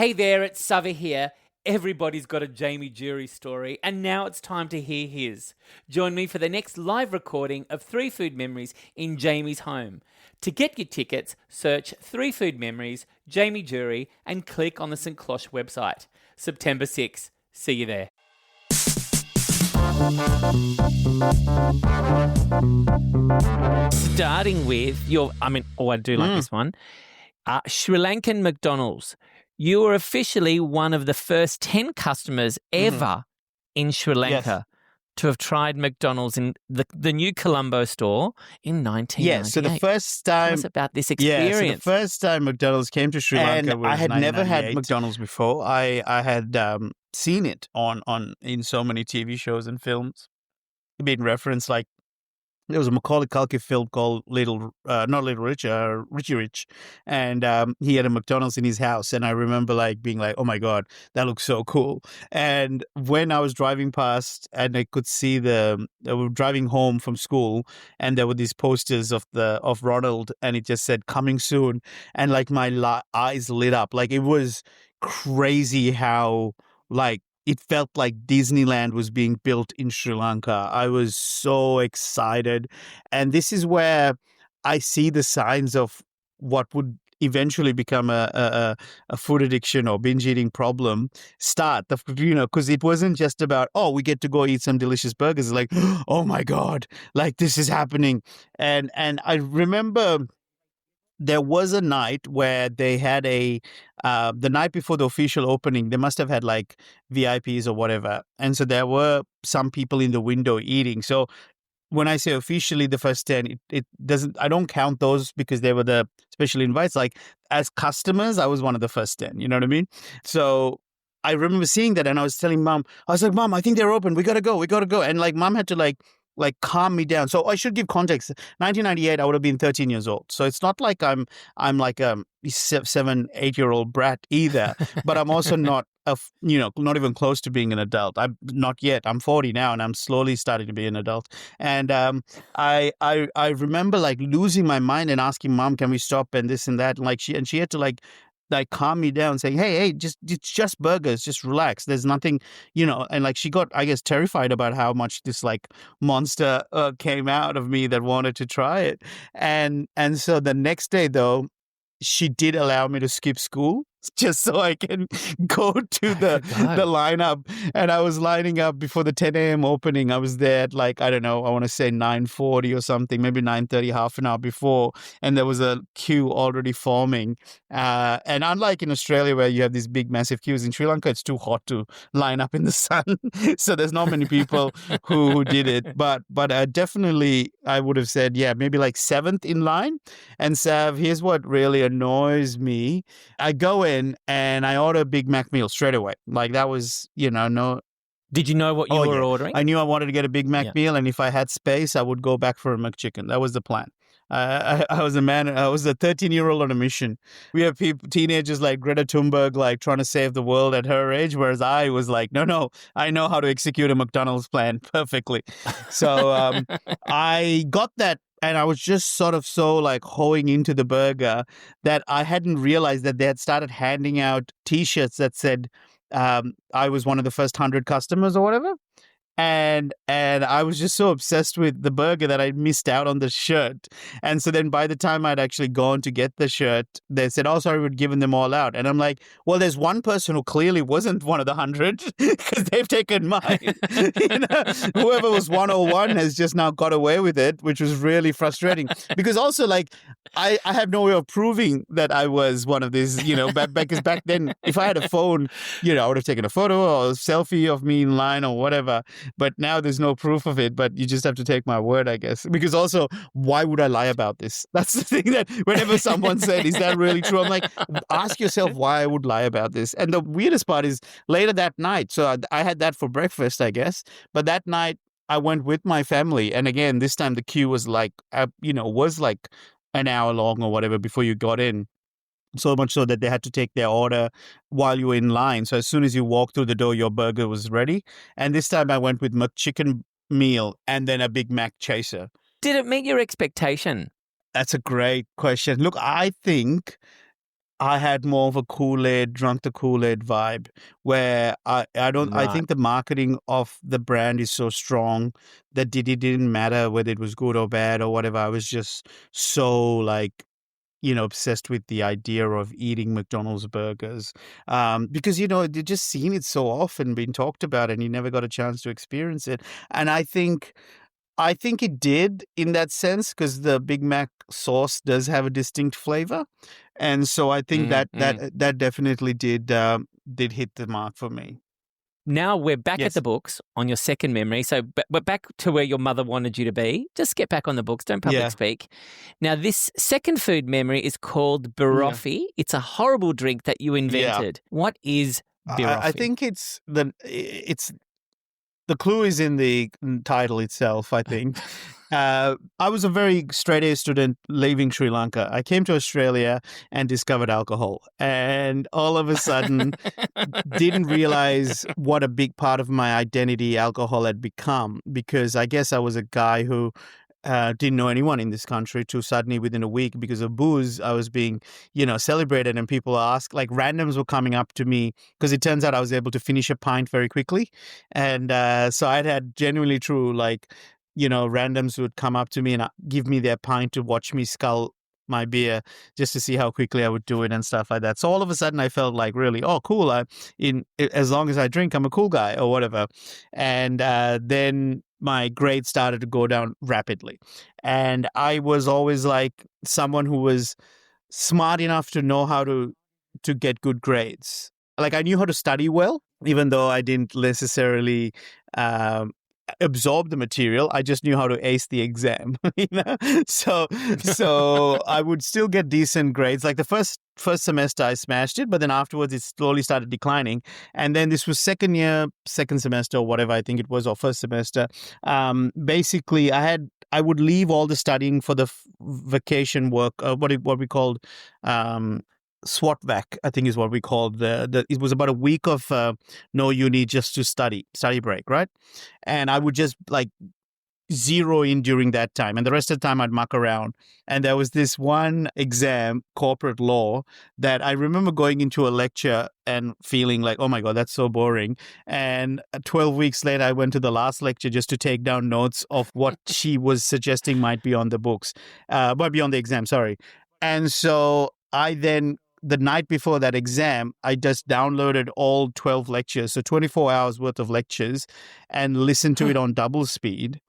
Hey there, it's Sava here. Everybody's got a Jamie Jury story, and now it's time to hear his. Join me for the next live recording of 3 Food Memories in Jamie's home. To get your tickets, search 3 Food Memories, Jamie Jury, and click on the St. Cloche website. September 6th. See you there. Starting with I do like this one. Sri Lankan McDonald's. You were officially one of the first 10 customers ever in Sri Lanka to have tried McDonald's in the new Colombo store in 1998. Yeah, so the first time... Tell us about this experience. Yeah, so the first time McDonald's came to Sri Lanka was I had never had 1998. McDonald's before. I had seen it in so many TV shows and films. It been referenced, like there was a Macaulay Culkin film called not Little Rich, Richie Rich, and he had a McDonald's in his house, and I remember being like, oh my god, that looks so cool. And when I was driving past, and I could see we were driving home from school, and there were these posters of Ronald, and it just said coming soon, and my eyes lit up. It was crazy how it felt like Disneyland was being built in Sri Lanka. I was so excited. And this is where I see the signs of what would eventually become a food addiction or binge eating problem start. Because it wasn't just about, we get to go eat some delicious burgers. It's like, oh my God, this is happening. And I remember there was a night where they had the night before the official opening, they must have had VIPs or whatever. And so there were some people in the window eating. So when I say officially the first 10, it doesn't, I don't count those because they were the special invites. As customers, I was one of the first 10, you know what I mean? So I remember seeing that and I was telling Mom, I was like, Mom, I think they're open. We got to go. And Mom had to calm me down. So I should give context. 1998, I would have been 13 years old. So it's not like I'm like a 7-8-year-old brat either, but I'm also not not even close to being an adult. I'm not yet. I'm 40 now and I'm slowly starting to be an adult. And I remember losing my mind and asking Mom, can we stop and this and that? And she had to calm me down, saying, hey, it's just burgers, just relax. There's nothing, and she got, I guess, terrified about how much this monster came out of me that wanted to try it. And so the next day though, she did allow me to skip school just so I can go to the lineup. And I was lining up before the 10 a.m. opening. I was there at I don't know, I want to say 9:40 or something, maybe 9:30, half an hour before. And there was a queue already forming. And unlike in Australia where you have these big, massive queues, in Sri Lanka, it's too hot to line up in the sun. So there's not many people who did it. But definitely, I would have said, maybe 7th in line. And Sav, here's what really annoys me. I go in and I order a Big Mac meal straight away. That was, no. Did you know what you were ordering? I knew I wanted to get a Big Mac meal, and if I had space, I would go back for a McChicken. That was the plan. I was a 13-year-old on a mission. We have teenagers like Greta Thunberg, trying to save the world at her age, whereas I was no, I know how to execute a McDonald's plan perfectly. So I got that. And I was just sort of so hoeing into the burger that I hadn't realized that they had started handing out T-shirts that said I was one of the first 100 customers or whatever. And I was just so obsessed with the burger that I missed out on the shirt. And so then by the time I'd actually gone to get the shirt, they said, oh, sorry, we'd given them all out. And I'm like, well, there's one person who clearly wasn't one of the 100 because they've taken mine. Whoever was 101 has just now got away with it, which was really frustrating. Because also I have no way of proving that I was one of these, because back then, if I had a phone, I would have taken a photo or a selfie of me in line or whatever. But now there's no proof of it, but you just have to take my word, I guess. Because also, why would I lie about this? That's the thing that whenever someone said, is that really true? I'm like, ask yourself why I would lie about this. And the weirdest part is later that night. So I had that for breakfast, I guess. But that night I went with my family. And again, this time the queue was an hour long or whatever before you got in. So much so that they had to take their order while you were in line. So as soon as you walked through the door, your burger was ready. And this time I went with McChicken meal and then a Big Mac chaser. Did it meet your expectation? That's a great question. Look, I think I had more of a Kool-Aid, drunk the Kool-Aid vibe, where I Right. think the marketing of the brand is so strong that it didn't matter whether it was good or bad or whatever. I was just so like, obsessed with the idea of eating McDonald's burgers. Because, you've just seen it so often being talked about and you never got a chance to experience it. And I think it did in that sense because the Big Mac sauce does have a distinct flavor, and so I think Mm, that mm. that definitely did hit the mark for me. Now we're back at the Yes. books on your second memory. So we're back to where your mother wanted you to be. Just get back on the books. Don't public Yeah. speak. Now, this second food memory is called Yeah. Baroffi. It's a horrible drink that you Yeah. invented. What is Baroffi? I think the clue is in the title itself, I think. I was a very straight A student leaving Sri Lanka. I came to Australia and discovered alcohol. And all of a sudden, didn't realize what a big part of my identity alcohol had become, because I guess I was a guy who didn't know anyone in this country, to suddenly within a week, because of booze, I was being, celebrated, and people asked, like randoms were coming up to me because it turns out I was able to finish a pint very quickly. And so I'd had genuinely true, like, randoms would come up to me and give me their pint to watch me scull my beer just to see how quickly I would do it and stuff like that. So all of a sudden I felt like really, oh, cool. As long as I drink, I'm a cool guy or whatever. And then my grades started to go down rapidly. And I was always like someone who was smart enough to know how to get good grades. Like I knew how to study well, even though I didn't necessarily absorb the material. I just knew how to ace the exam, So I would still get decent grades. Like the first semester I smashed it, but then afterwards it slowly started declining. And then this was second semester or whatever I think it was, or first semester. Basically I would leave all the studying for the vacation work, what we called SWAT-vac, I think is what we called it was about a week of no uni, just to study break, right? And I would just like zero in during that time, and the rest of the time I'd muck around. And there was this one exam, corporate law, that I remember going into a lecture and feeling like, oh my God, that's so boring. And 12 weeks later, I went to the last lecture just to take down notes of what she was suggesting might be on the books, might be on the exam, sorry. And so I then, the night before that exam, I just downloaded all 12 lectures, so 24 hours worth of lectures, and listened to it on double speed.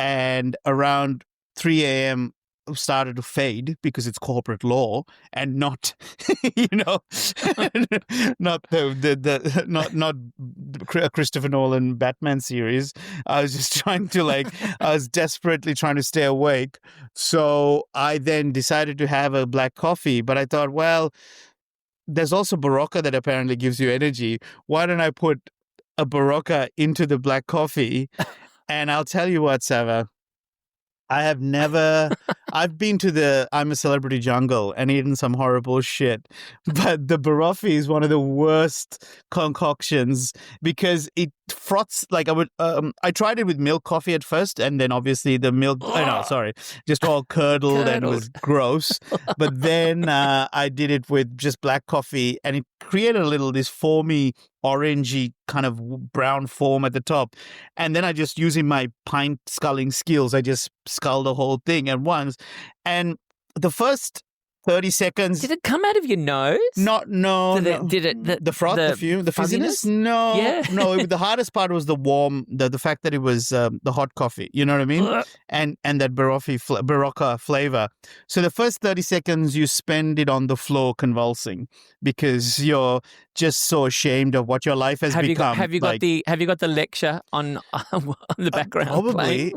And around 3 a.m. started to fade because it's corporate law and not, not not Christopher Nolan Batman series. I was just trying to I was desperately trying to stay awake. So I then decided to have a black coffee, but I thought, well, there's also Barocca that apparently gives you energy. Why don't I put a Barocca into the black coffee? And I'll tell you what, Sava, I've been to the I'm a Celebrity jungle and eaten some horrible shit. But the Baroffi is one of the worst concoctions because it froths. Like I tried it with milk coffee at first, and then obviously the milk, just all curdled and was gross. But then I did it with just black coffee, and it created this foamy, orangey kind of brown foam at the top. And then I just, using my pint sculling skills, I just sculled the whole thing at once. And the first 30 seconds. Did it come out of your nose? No. Did it the froth, the fizziness? No, yeah. No. The hardest part was the warm, the fact that it was the hot coffee. You know what I mean? And that Barocca flavor. So the first 30 seconds you spend it on the floor convulsing because you're just so ashamed of what your life has become. Have you got the lecture on the background? Probably.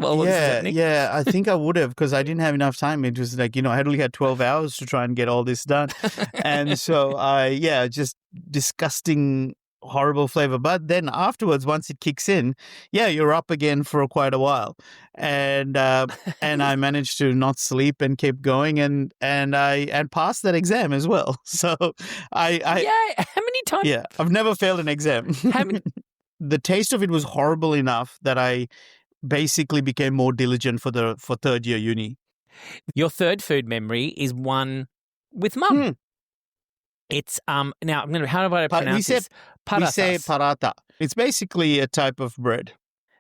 Yeah. I think I would have, because I didn't have enough time. It was like, I had only had 12 hours to try and get all this done. And so just disgusting, horrible flavor. But then afterwards, once it kicks in, you're up again for quite a while. And I managed to not sleep and keep going and passed that exam as well. So how many times? Yeah, I've never failed an exam. How many? The taste of it was horrible enough that I basically became more diligent for third year uni. Your third food memory is one with mum. It's now I'm gonna how do I pronounce this? We say Parathas. paratha. It's basically a type of bread.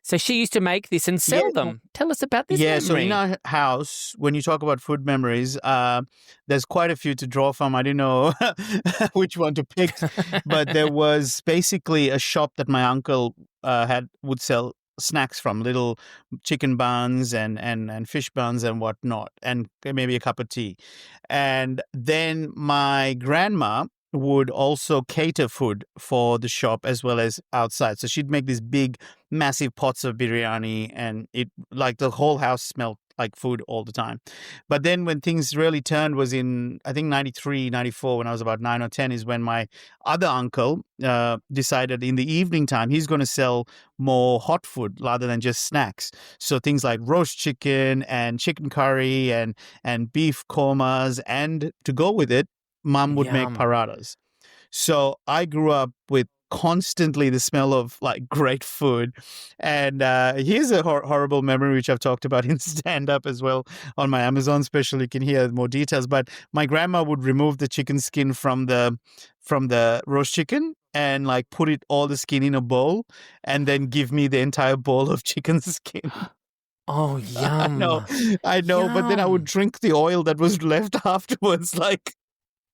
So she used to make this and sell Yeah. them. Tell us about this Yeah, memory. so in our house, when you talk about food memories, there's quite a few to draw from. I didn't know which one to pick, but there was basically a shop that my uncle would sell snacks from, little chicken buns and fish buns and whatnot, and maybe a cup of tea. And then my grandma would also cater food for the shop as well as outside. So she'd make these big, massive pots of biryani, and it like the whole house smelled like food all the time. But then when things really turned was in, I think, 93, 94, when I was about 9 or 10, is when my other uncle decided in the evening time he's going to sell more hot food rather than just snacks. So things like roast chicken and chicken curry and beef kormas, and to go with it, Mom would make Yum. parathas. So I grew up with constantly the smell of like great food. And here's a horrible memory, which I've talked about in stand-up as well on my Amazon special. You can hear more details. But my grandma would remove the chicken skin from the roast chicken and like put all the skin in a bowl and then give me the entire bowl of chicken skin. Oh, yum. I know. But then I would drink the oil that was left afterwards, like.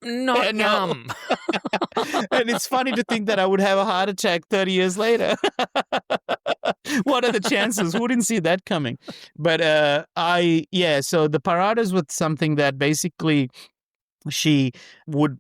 Not yum. And it's funny to think that I would have a heart attack 30 years later. What are the chances? Who didn't see that coming? But so the parathas was something that basically she would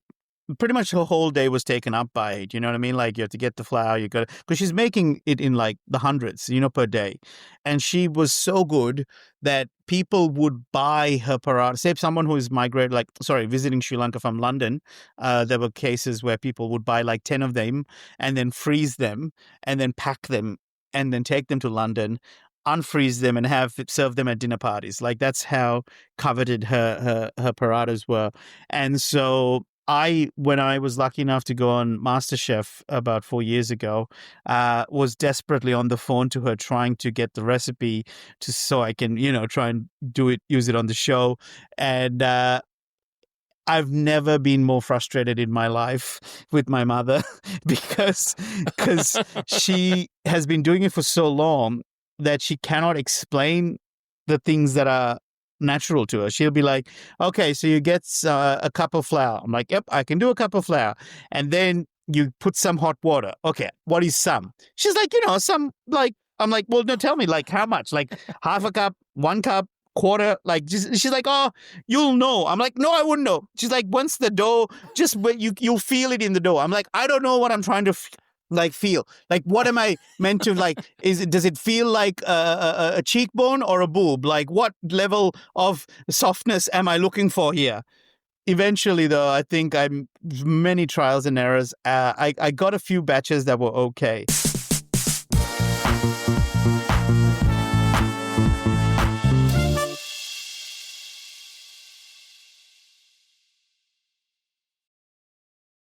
pretty much her whole day was taken up by it. You know what I mean? Like you have to get the flour, because she's making it in like the hundreds, per day. And she was so good that people would buy her paratha. Say someone who is visiting Sri Lanka from London, there were cases where people would buy like 10 of them and then freeze them and then pack them and then take them to London, unfreeze them and serve them at dinner parties. Like that's how coveted her parathas were. And so when I was lucky enough to go on MasterChef about 4 years ago, was desperately on the phone to her trying to get the recipe so I can, try and use it on the show. And I've never been more frustrated in my life with my mother because she has been doing it for so long that she cannot explain the things that are natural to her. She'll be like, okay, so you get a cup of flour. I'm like, yep, I can do a cup of flour. And then you put some hot water. Okay, what is some? She's like, some, like, I'm like, well, no, tell me, like, how much? Like half a cup, 1 cup, quarter, like, she's like, oh, you'll know. I'm like, no, I wouldn't know. She's like, once the dough, just when you'll feel it in the dough. I'm like, I don't know what I'm trying to feel. Like, what am I meant to, like, does it feel like a cheekbone or a boob? Like, what level of softness am I looking for here? Eventually, though, I think many trials and errors. I got a few batches that were okay.